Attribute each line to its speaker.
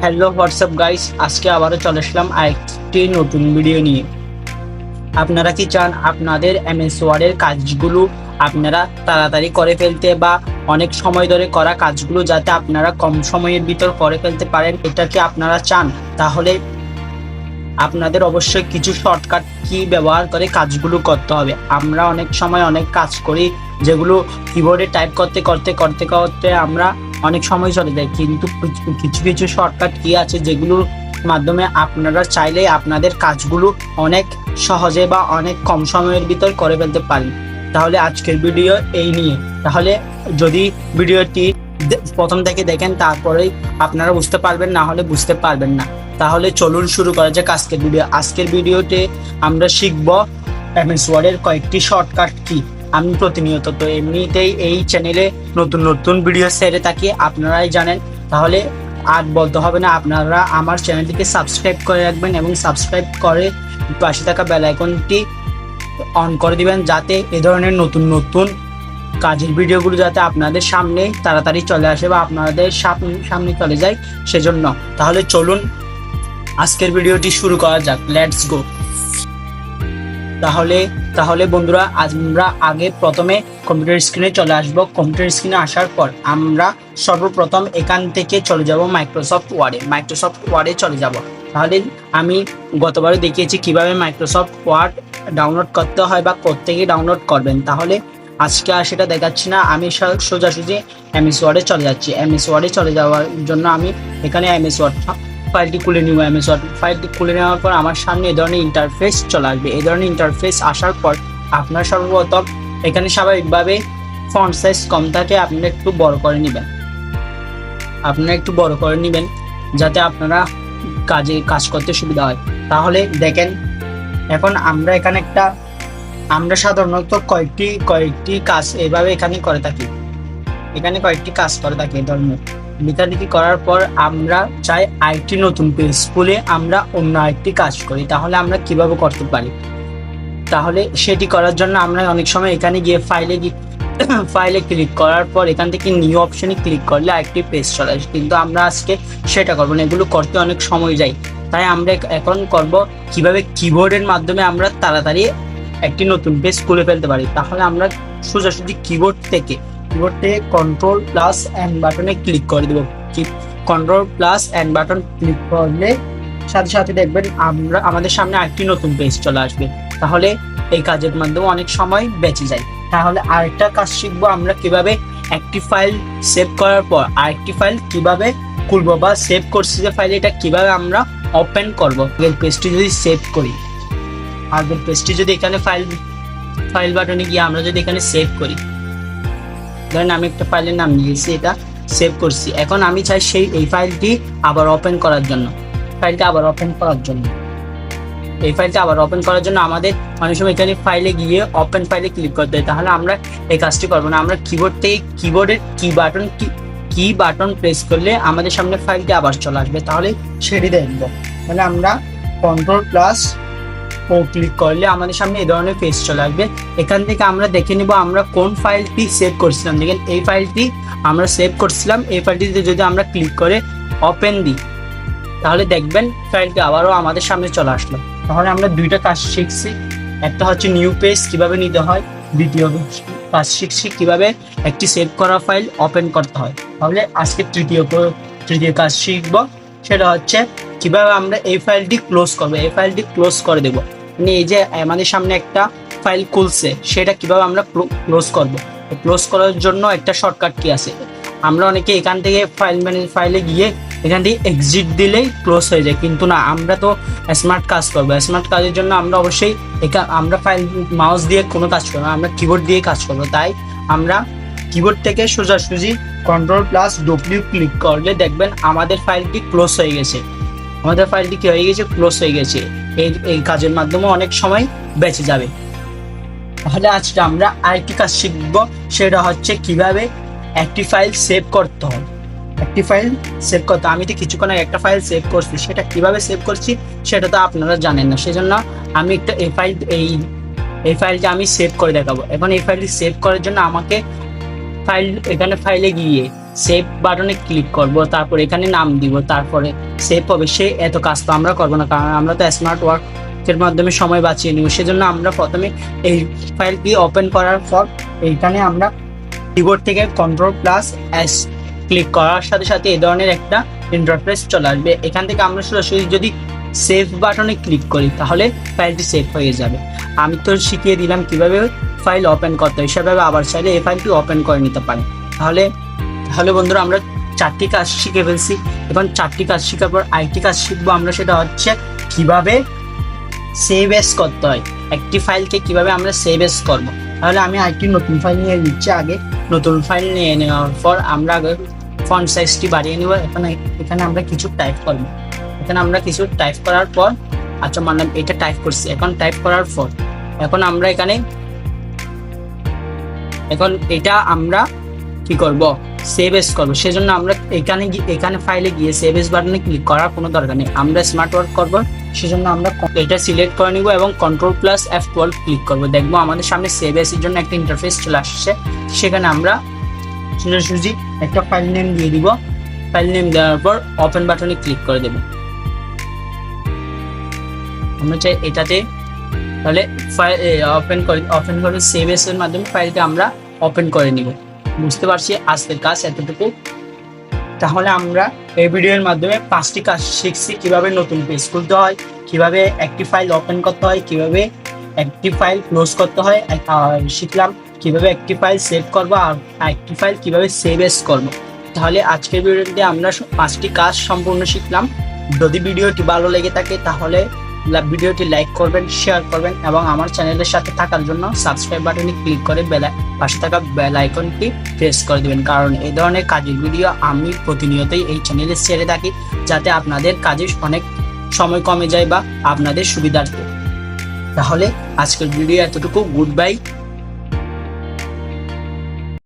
Speaker 1: Hello WhatsApp guys, আজকে আবারও চলে আসলাম আরেকটি নতুন ভিডিও নিয়ে। আপনারা কি চান আপনাদের এমএস ওয়ার্ডের কাজগুলো আপনারা তাড়াতাড়ি করে ফেলতে বা অনেক সময় ধরে করা কাজগুলো যাতে আপনারা কম সময়ের ভিতর করে ফেলতে পারেন? এটা কি আপনারা চান? তাহলে আপনাদের অবশ্যই কিছু শর্টকাট কি ব্যবহার করে কাজগুলো করতে হবে। আমরা অনেক সময় অনেক কাজ করি যেগুলো কিবোর্ডে টাইপ করতে করতে করতে করতে আমরা অনেক সময় চলে যায়, কিন্তু কিছু কিছু শর্টকাট কি আছে যেগুলোর মাধ্যমে আপনারা চাইলে আপনাদের কাজগুলো অনেক সহজে বা অনেক কম সময়ের ভিতর করে ফেলতে পারেন। তাহলে আজকের ভিডিও এই নিয়ে। তাহলে যদি ভিডিওটি প্রথম থেকে দেখেন তারপরেই আপনারা বুঝতে পারবেন, না হলে বুঝতে পারবেন না। তাহলে চলুন শুরু করা যাক আজকের ভিডিও। আজকের ভিডিওতে আমরা শিখব এমএস ওয়ার্ডের কয়েকটি শর্টকাট কি। আমি প্রতিনিয়ত তো এমনিতেই এই চ্যানেলে নতুন নতুন ভিডিও ছেড়ে থাকি, আপনারাই জানেন। তাহলে আর বলতে হবে না, আপনারা আমার চ্যানেলটিকে সাবস্ক্রাইব করে রাখবেন এবং সাবস্ক্রাইব করে পাশে থাকা বেল আইকনটি অন করে দিবেন, যাতে এ ধরনের নতুন নতুন কাজের ভিডিওগুলো যাতে আপনাদের সামনে তাড়াতাড়ি চলে আসে বা আপনাদের সামনে চলে যায় সেজন্য। তাহলে চলুন আজকের ভিডিওটি শুরু করা যাক, লেটস গো। তাহলে বন্ধুরা, আমরা আগে প্রথমে কম্পিউটার স্ক্রিনে চলে আসব। কম্পিউটার স্ক্রিনে আসার পর আমরা সর্বপ্রথম এখান থেকে চলে যাব মাইক্রোসফট ওয়ার্ডে চলে যাব। তাহলে আমি গতবারে দেখিয়েছি কিভাবে মাইক্রোসফট ওয়ার্ড ডাউনলোড করতে হয় বা কোত্থেকে ডাউনলোড করবেন। তাহলে আজকে আর সেটা দেখাচ্ছি না, আমি সোজাসুজি এমএস ওয়ার্ডে চলে যাচ্ছি। এমএস ওয়ার্ডে চলে যাওয়ার জন্য আমি এখানে এমএস ওয়ার্ড ফাইলটি খুলে নিব। এমএস ওয়ার্ড ফাইলটি খুলে নেওয়ার পর আমার সামনে এই ধরনের ইন্টারফেস চলে আসবে। এই ধরনের ইন্টারফেস আসার পর আপনার সর্বপ্রথম এখানে স্বাভাবিকভাবে ফন্ট সাইজ কম থাকে, আপনারা একটু বড় করে নেবেন যাতে আপনারা কাজ করতে সুবিধা হয়। তাহলে দেখেন, এখন আমরা সাধারণত কয়েকটি কাজ এভাবে এখানে করে থাকি। এই ধরনের লেখালেখি করার পর আমরা চাই আরেকটি নতুন পেজ খুলে আমরা অন্য আরেকটি কাজ করি। তাহলে আমরা কিভাবে করতে পারি? তাহলে সেটি করার জন্য আমরা অনেক সময় এখানে গিয়ে ফাইলে ক্লিক করার পর এখান থেকে নিউ অপশনে ক্লিক করলে আরেকটি পেজ চলে আসে, কিন্তু আমরা আজকে সেটা করবো না, এগুলো করতে অনেক সময় যায়। তাই আমরা এখন করব কিভাবে কিবোর্ডের মাধ্যমে আমরা তাড়াতাড়ি একটি নতুন পেজ খুলে ফেলতে পারি। তাহলে আমরা সোজাসুজি কিবোর্ড থেকে কন্ট্রোল প্লাস এন্ড বাটনে ক্লিক করে দেবো। Control plus end button click করলে সাথে সাথে দেখবেন আমাদের সামনে আরেকটি নতুন পেজ চলে আসবে। তাহলে এই কাজের মাধ্যমে অনেক সময় বেঁচে যায়। তাহলে আরেকটা কাজ শিখবো, আমরা কিভাবে একটি ফাইল সেভ করার পর আরেকটি ফাইল কিভাবে খুলবো বা সেভ করছি যে ফাইল, এটা কিভাবে আমরা ওপেন করবো। আগের পেজটি যদি সেভ করি, এখানে ফাইল বাটনে গিয়ে আমরা যদি এখানে সেভ করি, ধরেন আমি একটা ফাইলের নাম নিয়েছি, এটা সেভ করছি। এখন আমি চাই এই ফাইলটি আবার ওপেন করার জন্য। এই ফাইলটা আবার ওপেন করার জন্য আমাদের অনেক সময় এখানে ফাইলে গিয়ে ওপেন ফাইলে ক্লিক করতে হয়। তাহলে আমরা এই কাজটি করবো না, আমরা কিবোর্ড থেকে কিবোর্ডের কি বাটন প্রেস করলে আমাদের সামনে ফাইলটি আবার চলে আসবে। তাহলে সেটি দেখবো। তাহলে আমরা কন্ট্রোল প্লাস ও ক্লিক করলে আমাদের সামনে এই ধরনের পেজ চলে আসবে। এখান থেকে আমরা দেখে নিব আমরা কোন ফাইলটি সেভ করছিলাম। দেখেন, এই ফাইলটি আমরা সেভ করছিলাম। এই ফাইলটিতে যদি আমরা ক্লিক করে ওপেন দিই, তাহলে দেখবেন ফাইলটি আবারও আমাদের সামনে চলে আসলো। তাহলে আমরা দুইটা কাজ শিখছি, একটা হচ্ছে নিউ পেজ কিভাবে নিতে হয়, দ্বিতীয় কাজ শিখছি কিভাবে একটি সেভ করা ফাইল ওপেন করতে হয়। তাহলে আজকে তৃতীয় কাজ শিখবো, সেটা হচ্ছে কিভাবে আমরা এই ফাইলটি ক্লোজ করবো। এই ফাইলটি ক্লোজ করে দেবো, মানে এই যে আমাদের সামনে একটা ফাইল খুলছে সেটা কিভাবে আমরা ক্লোজ করবো। ক্লোজ করার জন্য একটা শর্টকাট কি আছে, আমরা অনেকে এখান থেকে ফাইলে গিয়ে এখান থেকে এক্সিট দিলেই ক্লোজ হয়ে যায়, কিন্তু না, আমরা তো স্মার্ট কাজ করবো। স্মার্ট কাজের জন্য আমরা অবশ্যই আমরা মাউস দিয়ে কোনো কাজ করবো, আমরা কিবোর্ড দিয়ে কাজ করবো। তাই আমরা কিবোর্ড থেকে সোজাসুজি কন্ট্রোল প্লাস ডব্লিউ ক্লিক করলে দেখবেন আমাদের ফাইলটি ক্লোজ হয়ে গেছে। ক্লোজ হয়ে গেছে। এই কাজের মাধ্যমে অনেক সময় বেঁচে যাবে। তাহলে আজকে আমরা আরেকটি কাজ শিখবো, সেটা হচ্ছে কিভাবে একটি ফাইল সেভ করতে হয়। আমি তো কিছুক্ষণ আগে একটা ফাইল সেভ করছি, সেটা কিভাবে সেভ করছি সেটা তো আপনারা জানেন না, সেজন্য আমি এই ফাইলটা আমি সেভ করে দেখাবো। এখন এই ফাইলটি সেভ করার জন্য আমাকে ফাইলে গিয়ে সেভ বাটনে ক্লিক করব, তারপর এখানে নাম দিব, তারপরে সেভ হবে। সে এত কাজ তো আমরা করবো না, কারণ আমরা তো স্মার্ট ওয়ার্কের মাধ্যমে সময় বাঁচিয়ে নিব। সেজন্য আমরা প্রথমে এই ফাইলটি ওপেন করার পর এইখানে আমরা কিবোর্ড থেকে Ctrl+S ক্লিক করার সাথে সাথে এই ধরনের একটা ইন্টারফেস চলে আসবে। এখান থেকে আমরা সরাসরি যদি সেভ বাটনে ক্লিক করি তাহলে ফাইলটি সেভ হয়ে যাবে। আমি তো শিখিয়ে দিলাম কিভাবে ফাইল ওপেন করতে হয়, সেভাবে আবার চাইলে এই ফাইলটি ওপেন করে নিতে পারেন। তাহলে বন্ধুরা আমরা 4টি কাজ শিখে ফেলছি। এখন 4টি কাজ শেখার পর আরেকটি কাজ শিখবো আমরা, সেটা হচ্ছে কিভাবে সেভ এস করতে হয়, একটি ফাইলকে কিভাবে আমরা সেভ এস করবো। তাহলে আমি আরেকটি নতুন ফাইল নিয়ে নিচ্ছি। আগে নতুন ফাইল নিয়ে নেওয়ার পর আমরা আগে ফন্ট সাইজটি বাড়িয়ে নিব। এখানে আমরা কিছু টাইপ করবো। এখানে আমরা কিছু টাইপ করার পর, আচ্ছা মানলাম এটা টাইপ করছি। এখন টাইপ করার পর এখন আমরা এখন এটা আমরা কি করব, সেভ এস করবো। সেজন্য আমরা এখানে ফাইলে গিয়ে সেভ এস বাটনে ক্লিক করার কোনো দরকার নেই। আমরা স্মার্ট ওয়ার্ক করবো, সেজন্য আমরা এটা সিলেক্ট করে নিব এবং Ctrl+F12 ক্লিক করব। দেখবো আমাদের সামনে সেভ এস এর জন্য একটা ইন্টারফেস চলে আসছে। সেখানে আমরা সোজাসুজি একটা ফাইল নেম দিয়ে দিব। ফাইল নেম দেওয়ার পর ওপেন বাটনে ক্লিক করে দেব। আমরা চাই এটাতে, তাহলে ফাইল ওপেন করে সেভ এস এর মাধ্যমে ফাইলটা আমরা ওপেন করে নিব। বুঝতে পারছি আজকের কাজ এতটুকু। তাহলে আমরা এই ভিডিওর মাধ্যমে 5টি কাজ শিখছি, কিভাবে নতুন পেজ খুলতে হয়, কিভাবে একটি ফাইল ওপেন করতে হয়, কিভাবে একটি ফাইল ক্লোজ করতে হয়, আর শিখলাম কিভাবে একটি ফাইল সেভ করবো আর একটি ফাইল কিভাবে সেভ এস করবো। তাহলে আজকের ভিডিওতে আমরা 5টি কাজ সম্পূর্ণ শিখলাম। যদি ভিডিওটি ভালো লেগে থাকে তাহলে ভিডিওটি লাইক করবেন, শেয়ার করবেন এবং আমার চ্যানেলের সাথে থাকার জন্য সাবস্ক্রাইব বাটনে ক্লিক করে পাশে থাকা বেল আইকনটি প্রেস করে দিবেন, কারণ এই ধরনের কাজের ভিডিও আমি প্রতিনিয়তই এই চ্যানেলে ছেড়ে থাকি, যাতে আপনাদের কাজে অনেক সময় কমে যায় বা আপনাদের সুবিধার্থে। তাহলে আজকের ভিডিও এতটুকু। Good bye.